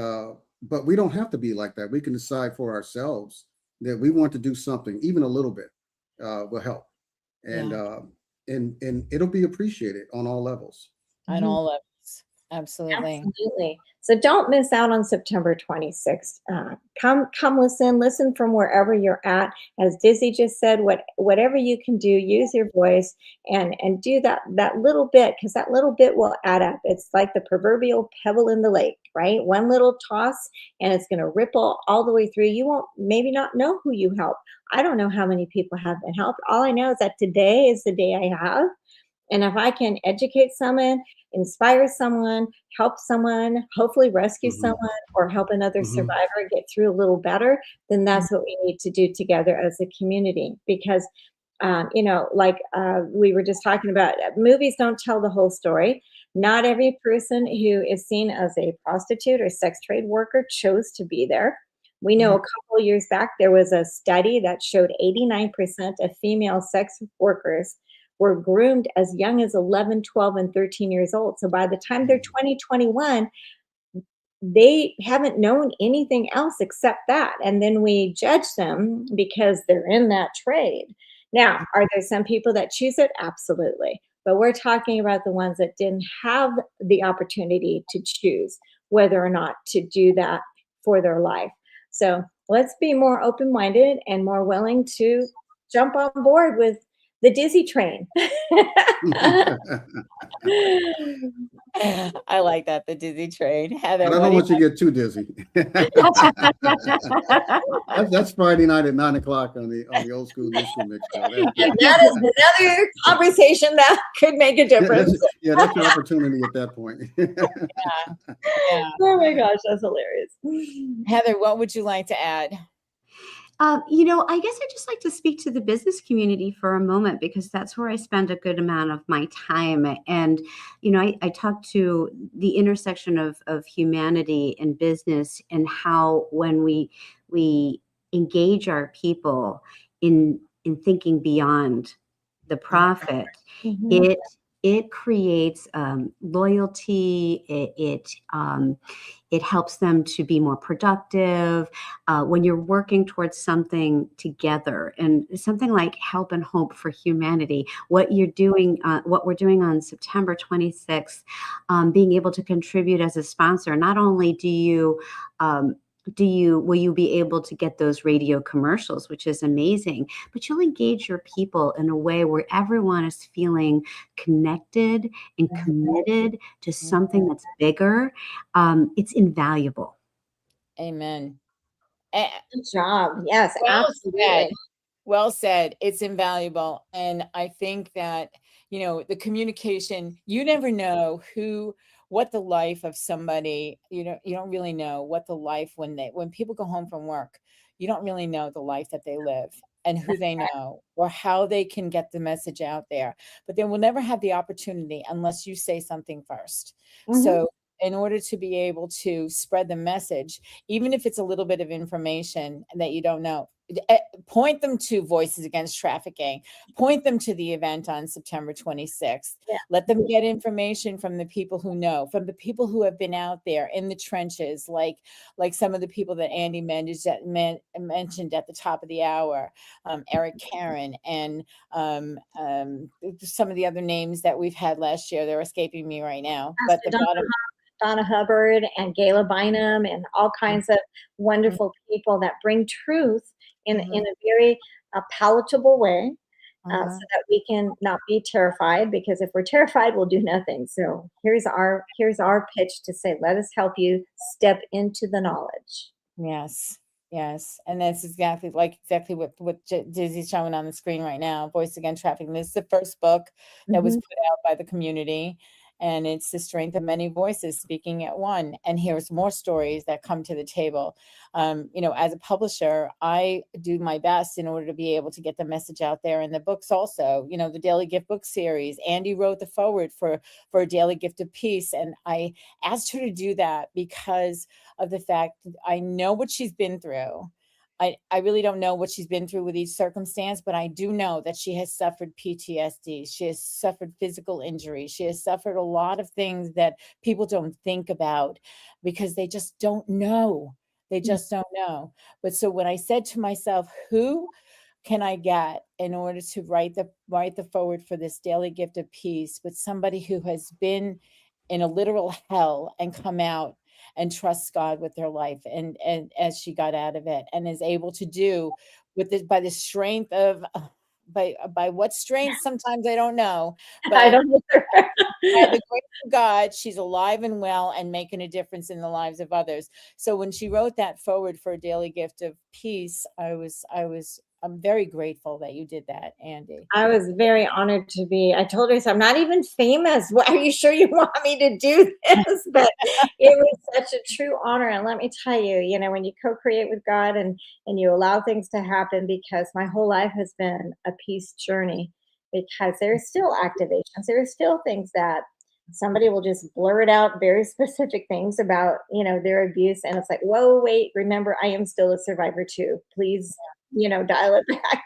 but we don't have to be like that. We can decide for ourselves that we want to do something, even a little bit will help. And and it'll be appreciated on all levels. On all levels. Absolutely. Absolutely. So don't miss out on September 26th. Come listen from wherever you're at. As Dizzi just said, whatever you can do, use your voice and do that little bit, because that little bit will add up. It's like the proverbial pebble in the lake, right? One little toss and it's going to ripple all the way through. You won't maybe not know who you helped. I don't know how many people have been helped. All I know is that today is the day I have. And if I can educate someone, inspire someone, help someone, hopefully rescue someone, or help another survivor get through a little better, then that's what we need to do together as a community. Because, we were just talking about, movies don't tell the whole story. Not every person who is seen as a prostitute or sex trade worker chose to be there. We know a couple of years back, there was a study that showed 89% of female sex workers were groomed as young as 11, 12, and 13 years old. So by the time they're 20, 21, they haven't known anything else except that. And then we judge them because they're in that trade. Now, are there some people that choose it? Absolutely. But we're talking about the ones that didn't have the opportunity to choose whether or not to do that for their life. So let's be more open-minded and more willing to jump on board with the Dizzi train. I like that, the Dizzi train. Heather, but I don't want you to get too dizzy. That's Friday night at 9:00 on the old school new school mix show. And that is another conversation that could make a difference. That's your opportunity at that point. Yeah. Oh my gosh, that's hilarious. Heather, what would you like to add? I guess I'd just like to speak to the business community for a moment, because that's where I spend a good amount of my time. And, I talk to the intersection of humanity and business, and how when we engage our people in thinking beyond the profit, it creates loyalty. It helps them to be more productive when you're working towards something together, and something like Help and Hope for Humanity. What you're doing, what we're doing on September 26th, being able to contribute as a sponsor. Not only will you be able to get those radio commercials, which is amazing, but you'll engage your people in a way where everyone is feeling connected and committed to something that's bigger. It's invaluable. Amen. Good job. Yes, absolutely. Well said. It's invaluable. And I think that, the communication, you never know what the life of somebody, you don't really know what the life when people go home from work, you don't really know the life that they live and who they know or how they can get the message out there. But they will never have the opportunity unless you say something first. So in order to be able to spread the message, even if it's a little bit of information that you don't know, point them to Voices Against Trafficking, point them to the event on September 26th. Yeah. Let them get information from the people who know, from the people who have been out there in the trenches, like some of the people that Andi mentioned at the top of the hour, Eric Karen, and some of the other names that we've had last year. They're escaping me right now. But the Donna Hubbard and Gayla Bynum and all kinds of wonderful people that bring truth in a very palatable way, so that we can not be terrified, because if we're terrified, we'll do nothing. So here's our pitch to say, let us help you step into the knowledge. Yes. And that's exactly what Dizzy's showing on the screen right now, Voice Against Trafficking. This is the first book that was put out by the community. And it's the strength of many voices speaking at one. And here's more stories that come to the table. As a publisher, I do my best in order to be able to get the message out there. And the books also, the Daily Gift book series. Andi wrote the foreword for a Daily Gift of Peace. And I asked her to do that because of the fact that I know what she's been through. I really don't know what she's been through with each circumstance, but I do know that she has suffered PTSD. She has suffered physical injury. She has suffered a lot of things that people don't think about because they just don't know. They just don't know. But so when I said to myself, who can I get in order to write the foreword for this Daily Gift of Peace with somebody who has been in a literal hell and come out and trusts God with their life, and as she got out of it, and is able to do with this by the strength of by what strength, sometimes I don't know, but I don't either. by the grace of God, she's alive and well and making a difference in the lives of others. So when she wrote that forward for a Daily Gift of Peace, I'm very grateful that you did that, Andi. I was very honored to be. I told her, I'm not even famous. Are you sure you want me to do this? But it was such a true honor. And let me tell you, when you co-create with God and you allow things to happen, because my whole life has been a peace journey, because there's still activations. There are still things that somebody will just blurt out very specific things about, their abuse. And it's like, whoa, wait, remember, I am still a survivor too. Please, dial it back.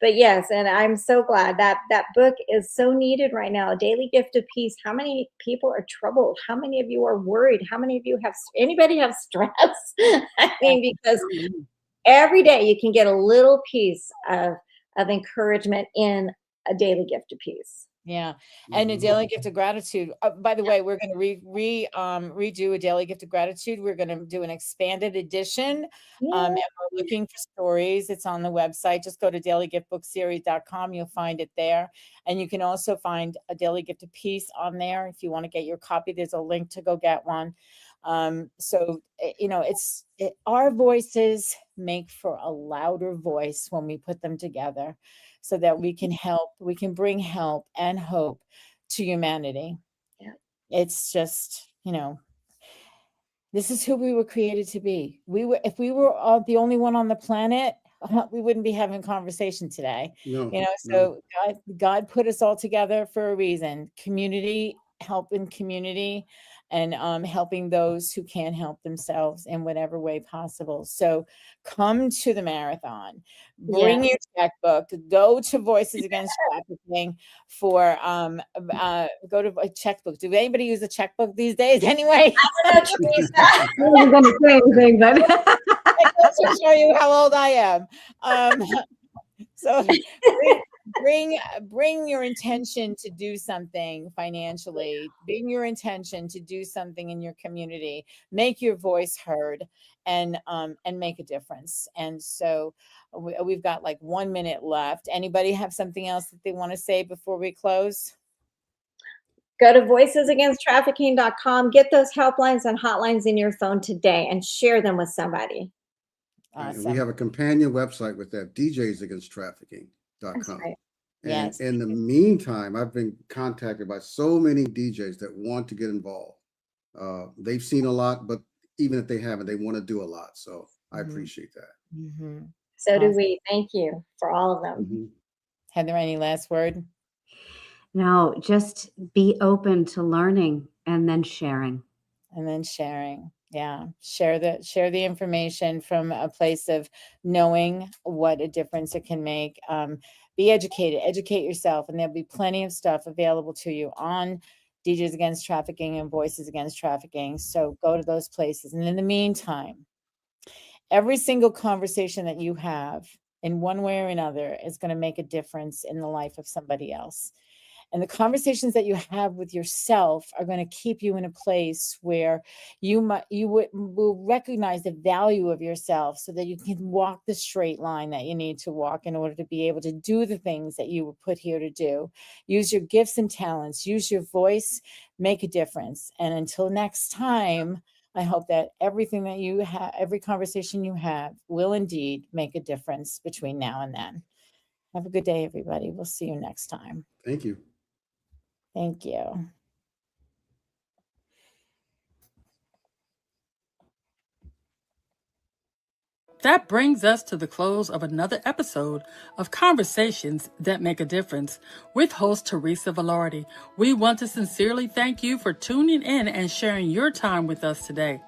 But yes, and I'm so glad that book is so needed right now. A Daily Gift of Peace. How many people are troubled? How many of you are worried? How many of you anybody have stress? I mean, because every day you can get a little piece of encouragement in a Daily Gift of Peace. Yeah. And a Daily Gift of Gratitude. By the way, we're going to redo a Daily Gift of Gratitude. We're going to do an expanded edition. And we're looking for stories. It's on the website. Just go to dailygiftbookseries.com. You'll find it there. And you can also find a Daily Gift of Peace on there. If you want to get your copy, there's a link to go get one. So, our voices make for a louder voice when we put them together, so that we can bring help and hope to humanity. Yeah. It's just, this is who we were created to be. If we were the only one on the planet, we wouldn't be having conversation today. So God put us all together for a reason. Community, helping community, and helping those who can't help themselves in whatever way possible. So come to the marathon, bring your checkbook, go to Voices Against Trafficking for go to a checkbook. Do anybody use a checkbook these days anyway? I don't know, Teresa. I wasn't going to say anything, but Let's just show you how old I am. So bring your intention to do something financially, bring your intention to do something in your community, make your voice heard, and make a difference. And so we've got like 1 minute left. Anybody have something else that they want to say before we close? Go to voicesagainsttrafficking.com. Get those helplines and hotlines in your phone today and share them with somebody. Awesome. And we have a companion website with that, DJsAgainstTrafficking.com. Right. And Yes. in the meantime, I've been contacted by so many DJs that want to get involved. They've seen a lot, but even if they haven't, they want to do a lot. So I appreciate that. Mm-hmm. So do we. Thank you for all of them. Heather, any last word? no, just be open to learning and then sharing. and then sharing. Yeah, share the information from a place of knowing what a difference it can make. Be educated, educate yourself, and there'll be plenty of stuff available to you on DJs Against Trafficking and Voices Against Trafficking. So go to those places. And in the meantime, every single conversation that you have in one way or another is going to make a difference in the life of somebody else. And the conversations that you have with yourself are going to keep you in a place where you will recognize the value of yourself so that you can walk the straight line that you need to walk in order to be able to do the things that you were put here to do. Use your gifts and talents, use your voice, make a difference. And until next time, I hope that everything that you have, every conversation you have will indeed make a difference between now and then. Have a good day, everybody. We'll see you next time. Thank you. Thank you. That brings us to the close of another episode of Conversations That Make a Difference with host Teresa Velardi. We want to sincerely thank you for tuning in and sharing your time with us today.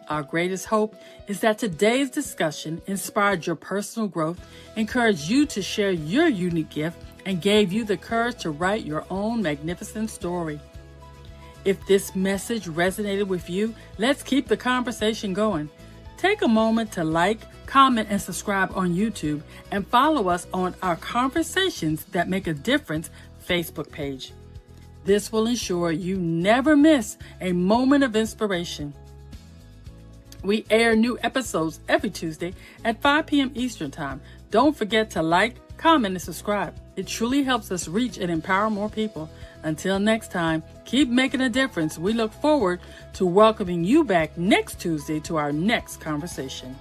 Our greatest hope is that today's discussion inspired your personal growth, encouraged you to share your unique gift, and gave you the courage to write your own magnificent story. If this message resonated with you, let's keep the conversation going. Take a moment to like, comment, and subscribe on YouTube, and follow us on our Conversations That Make a Difference Facebook page. This will ensure you never miss a moment of inspiration. We air new episodes every Tuesday at 5 p.m. Eastern Time. Don't forget to like, comment, and subscribe. It truly helps us reach and empower more people. Until next time, keep making a difference. We look forward to welcoming you back next Tuesday to our next conversation.